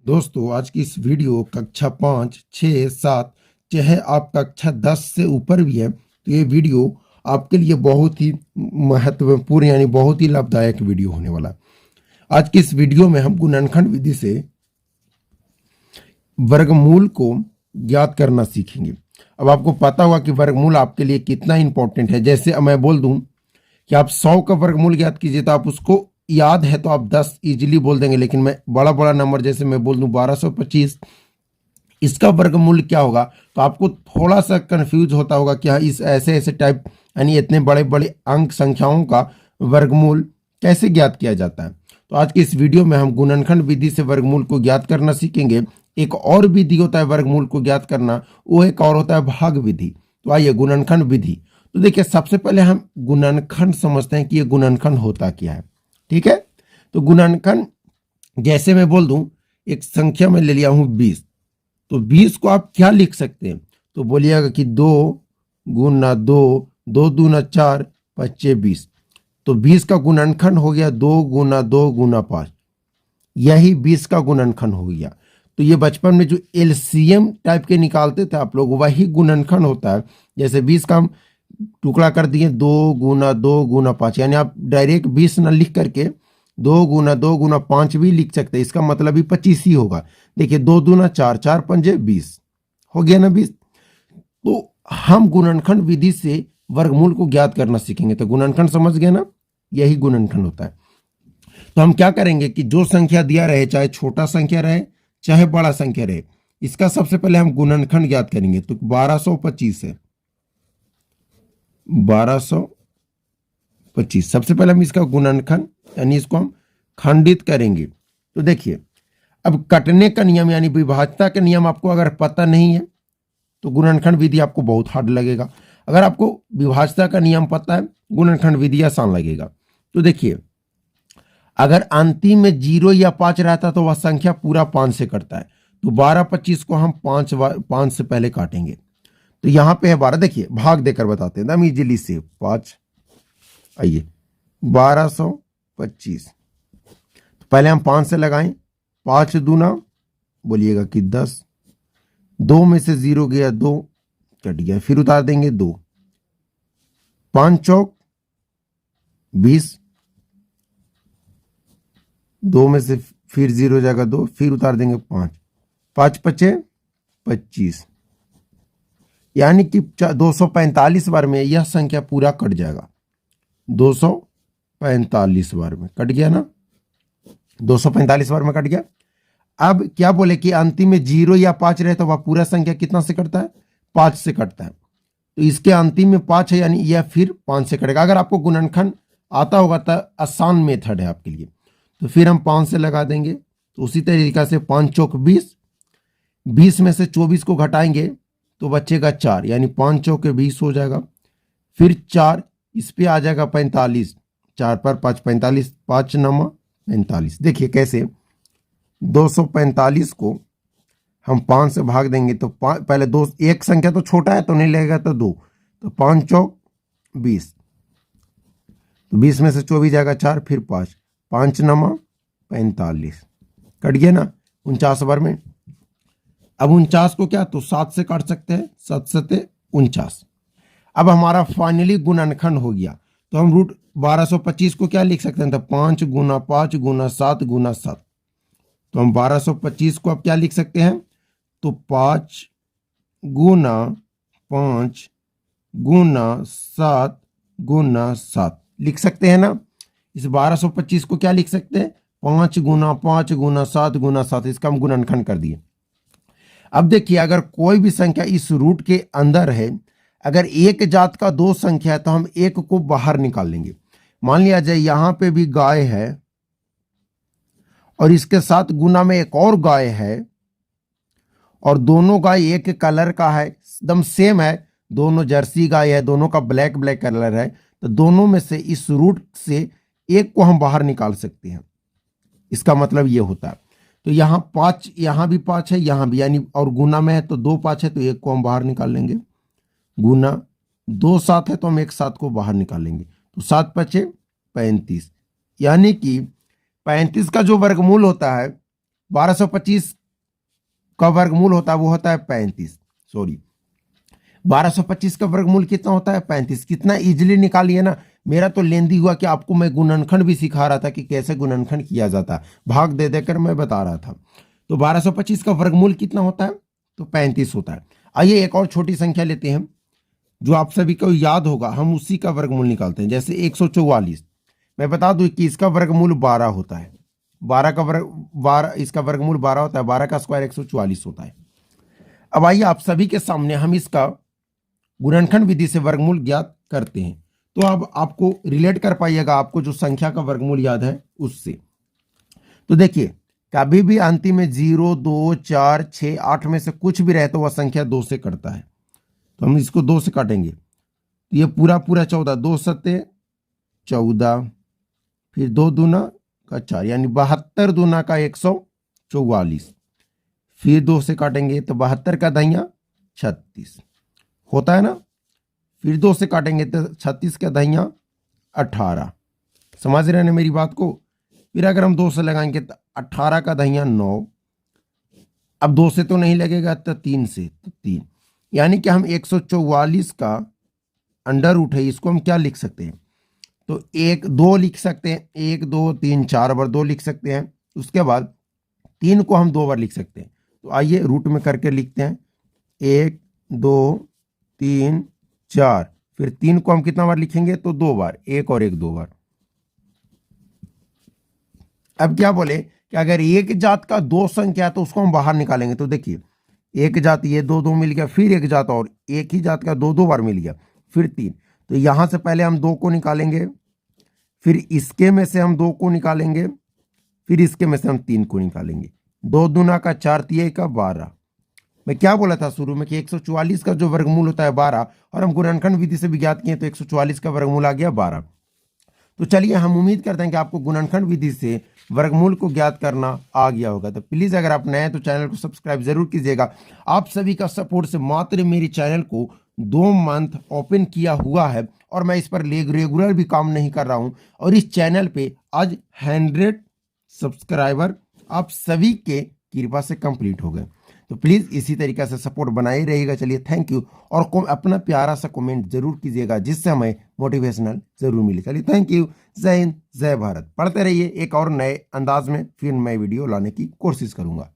दोस्तों आज की इस वीडियो कक्षा 5, 6, 7 चाहे आप कक्षा 10 से ऊपर भी है तो ये वीडियो आपके लिए बहुत ही महत्वपूर्ण यानी बहुत ही लाभदायक वीडियो होने वाला है। आज की इस वीडियो में हम गुणनखंड विधि से वर्गमूल को ज्ञात करना सीखेंगे। अब आपको पता होगा कि वर्गमूल आपके लिए कितना इंपॉर्टेंट है। जैसे मैं बोल दूं कि आप 100 का वर्गमूल ज्ञात कीजिए तो आप उसको याद है तो आप 10 इजीली बोल देंगे, लेकिन मैं बड़ा बड़ा नंबर जैसे मैं बोल दूं 1225 इसका वर्गमूल क्या होगा तो आपको थोड़ा सा कंफ्यूज होता होगा कि हाँ इस ऐसे ऐसे टाइप यानी इतने बड़े बड़े अंक संख्याओं का वर्गमूल कैसे ज्ञात किया जाता है। तो आज की इस वीडियो में हम गुणनखंड विधि से वर्गमूल को ज्ञात करना सीखेंगे। एक और विधि होता है वर्गमूल को ज्ञात करना, वो एक और होता है भाग विधि। तो आइए गुणनखंड विधि। तो देखिए सबसे पहले हम गुणनखंड समझते हैं कि ये गुणनखंड होता क्या है। ठीक है, तो गुणनखंड जैसे मैं बोल दूं एक संख्या में ले लिया हूं 20, तो 20 को आप क्या लिख सकते हैं तो बोलिएगा कि 2 गुना 2, 2 दूना 4, 25 20। तो 20 का गुणनखंड हो गया 2 गुना 2 गुना 5, यही 20 का गुणनखंड हो गया। तो ये बचपन में जो एलसीएम टाइप के निकालते थे आप लोग, वही गुणनखंड होता है। जैसे 20 का हम टुकड़ा कर दिए 2 गुना 2 गुना 5, यानी आप डायरेक्ट 20 न लिख करके 2 गुना 2 गुना 5 भी लिख सकते हैं। इसका मतलब भी 25 ही होगा। देखिए 2 दूना 4, 4 पंजे 20 हो गया ना 20। तो हम गुणनखंड विधि से वर्गमूल को ज्ञात करना सीखेंगे। तो गुणनखंड समझ गए ना, यही गुणनखंड होता है। तो हम क्या करेंगे कि जो संख्या दिया रहे, चाहे छोटा संख्या रहे चाहे बड़ा संख्या रहे, इसका सबसे पहले हम गुणनखंड ज्ञात करेंगे। तो 1225 है, 1225 सबसे पहले हम इसका गुणनखंड यानी इसको हम खंडित करेंगे। तो देखिए अब कटने का नियम यानी विभाज्यता का नियम आपको अगर पता नहीं है तो गुणनखंड विधि आपको बहुत हार्ड लगेगा। अगर आपको विभाज्यता का नियम पता है गुणनखंड विधि आसान लगेगा। तो देखिए अगर अंतिम में 0 या 5 रहता तो वह संख्या पूरा 5 से कटता है। तो 1225 को हम 5 से पहले काटेंगे। तो यहां पे है 12। देखिए भाग देकर बताते हैं एकदम इजीली से 5। आइए 1225, तो पहले हम 5 से लगाएं। 5 दूना बोलिएगा कि 10, 2 में से 0 गया 2 कट गया, फिर उतार देंगे 2, 5 चौक 20, 2 में से फिर 0 जाएगा 2, फिर उतार देंगे 5, 5 पचे 25, यानी कि 245 बार में यह संख्या पूरा कट जाएगा। 245 बार में कट गया ना, 245 बार में कट गया। अब क्या बोले कि अंतिम में 0 या 5 रहे तो वह पूरा संख्या कितना से कटता है, 5 से कटता है। तो इसके अंतिम में 5 है यानी यह फिर 5 से कटेगा। अगर आपको गुणनखंड आता होगा तो आसान मेथड है आपके लिए। तो फिर हम 5 से लगा देंगे। तो उसी तरीका से 5 चौक 20, 20 में से 24 को घटाएंगे तो बचेगा 4, यानी 5 चौके 20 हो जाएगा। फिर 4 इस पे आ जाएगा 45, 4 पर 5 45, 5 9 45। देखिए कैसे 245 को हम 5 से भाग देंगे तो पहले 2, एक संख्या तो छोटा है तो नहीं लगेगा तो 2, तो 5 चौक 20, तो 20 में से 24 जाएगा 4, फिर 5, 5 9 45 कट गया ना 49 बार में। अब 49 को क्या तो 7 से काट सकते हैं, 7 7 49। अब हमारा फाइनली गुणनखंड हो गया। तो हम रूट 1225 को क्या लिख सकते हैं तो 5 गुना 5 गुना 7 गुना 7। तो हम 1225 को अब क्या लिख सकते हैं तो 5 गुना 5 गुना 7 गुना 7 लिख सकते हैं ना। इस 1225 को क्या लिख सकते हैं 5 गुना 5 गुना 7 गुना 7, इसका हम गुणनखंड कर दिए। अब देखिए अगर कोई भी संख्या इस रूट के अंदर है, अगर एक जात का 2 संख्या है तो हम एक को बाहर निकाल लेंगे। मान लिया जाए यहां पे भी गाय है और इसके साथ गुना में एक और गाय है और दोनों गाय एक कलर का है, एकदम सेम है, दोनों जर्सी गाय है, दोनों का ब्लैक ब्लैक कलर है। तो दोनों में से इस रूट से एक को हम बाहर निकाल सकते हैं। इसका मतलब ये होता है। तो यहाँ 5, यहाँ भी 5 है, यहाँ भी, यानी और गुना में है तो 2 5 है तो एक को हम बाहर निकाल लेंगे। गुना 2 7 है तो हम एक 7 को बाहर निकाल लेंगे। तो 7 5 35, यानी कि 35 का जो वर्गमूल होता है 1225 का वर्गमूल होता है वो होता है 35, सॉरी 1225 का वर्गमूल कितना होता है 35। कितना इजीली निकालिए ना। मेरा तो लेंदी हुआ कि आपको मैं गुणनखंड भी सिखा रहा था कि कैसे गुणनखंड किया जाता है, भाग दे देकर मैं बता रहा था। तो 1225 का वर्गमूल कितना होता है तो 35 होता है। आइए एक और छोटी संख्या लेते हैं जो आप सभी को याद होगा, हम उसी का वर्गमूल निकालते हैं। जैसे 144, मैं बता दूं कि इसका वर्गमूल 12 होता है। 12 का वर्ग 12 इसका वर्गमूल 12 होता है, 12 का स्क्वायर 144 होता है। अब आइए आप सभी के सामने हम इसका गुणनखंड विधि से वर्गमूल ज्ञात करते हैं। तो अब आपको रिलेट कर पाइएगा, आपको जो संख्या का वर्गमूल याद है उससे। तो देखिए कभी भी अंतिम में 0, 2, 4, 6, 8 में से कुछ भी रहे तो वह संख्या 2 से कटता है। तो हम इसको 2 से काटेंगे तो ये पूरा 14, 2 सत्ते 14, फिर 2 दूना का 4 यानी 72 दूना का 144, फिर 2 से काटेंगे तो 72 का दहिया 36 होता है ना। फिर 2 से काटेंगे तो 36 का दहिया 18। समझ रहे हैं मेरी बात को। फिर अगर हम 2 से लगाएंगे तो 18 का दहिया 9। अब 2 से तो नहीं लगेगा तो 3 से, तो 3 यानी कि हम 144 का अंडर रूट है, इसको हम क्या लिख सकते हैं तो 1 2 लिख सकते हैं, 1 2 3 4 बार 2 लिख सकते हैं। उसके बाद 3 को हम 2 बार लिख सकते हैं। तो आइए रूट में करके लिखते हैं 1 2 3 4, फिर 3 को हम कितना बार लिखेंगे तो 2 बार, 1 और 1 2 बार। अब क्या बोले कि अगर एक जात का 2 संख्या है तो उसको हम बाहर निकालेंगे। तो देखिए एक जात ये 2 2 मिल गया, फिर एक जात और एक ही जात का 2 2 बार मिल गया, फिर 3। तो यहां से पहले हम 2 को निकालेंगे, फिर इसके में से हम 2 को निकालेंगे, फिर इसके में से हम 3 को निकालेंगे। 2 दूना का 4, 3 का 12। मैं क्या बोला था शुरू में कि 144 का जो वर्गमूल होता है 12, और हम गुणनखंड विधि से भी ज्ञात किए तो 144 का वर्गमूल आ गया 12। तो चलिए हम उम्मीद करते हैं कि आपको गुणनखंड विधि से वर्गमूल को ज्ञात करना आ गया होगा। तो प्लीज अगर आप नए हैं तो चैनल को सब्सक्राइब जरूर कीजिएगा। आप सभी का सपोर्ट से मात्र मेरे चैनल को 2 मंथ ओपन किया हुआ है और मैं इस पर रेगुलर भी काम नहीं कर रहा हूं। और इस चैनल पे आज 100 सब्सक्राइबर आप सभी के कृपा से कंप्लीट हो गए। तो प्लीज इसी तरीके से सपोर्ट बनाए रहिएगा। चलिए थैंक यू, और अपना प्यारा सा कमेंट जरूर कीजिएगा जिससे हमें मोटिवेशनल जरूर मिले। चलिए थैंक यू, जय हिंद जय भारत। पढ़ते रहिए, एक और नए अंदाज में फिर नए वीडियो लाने की कोशिश करूंगा।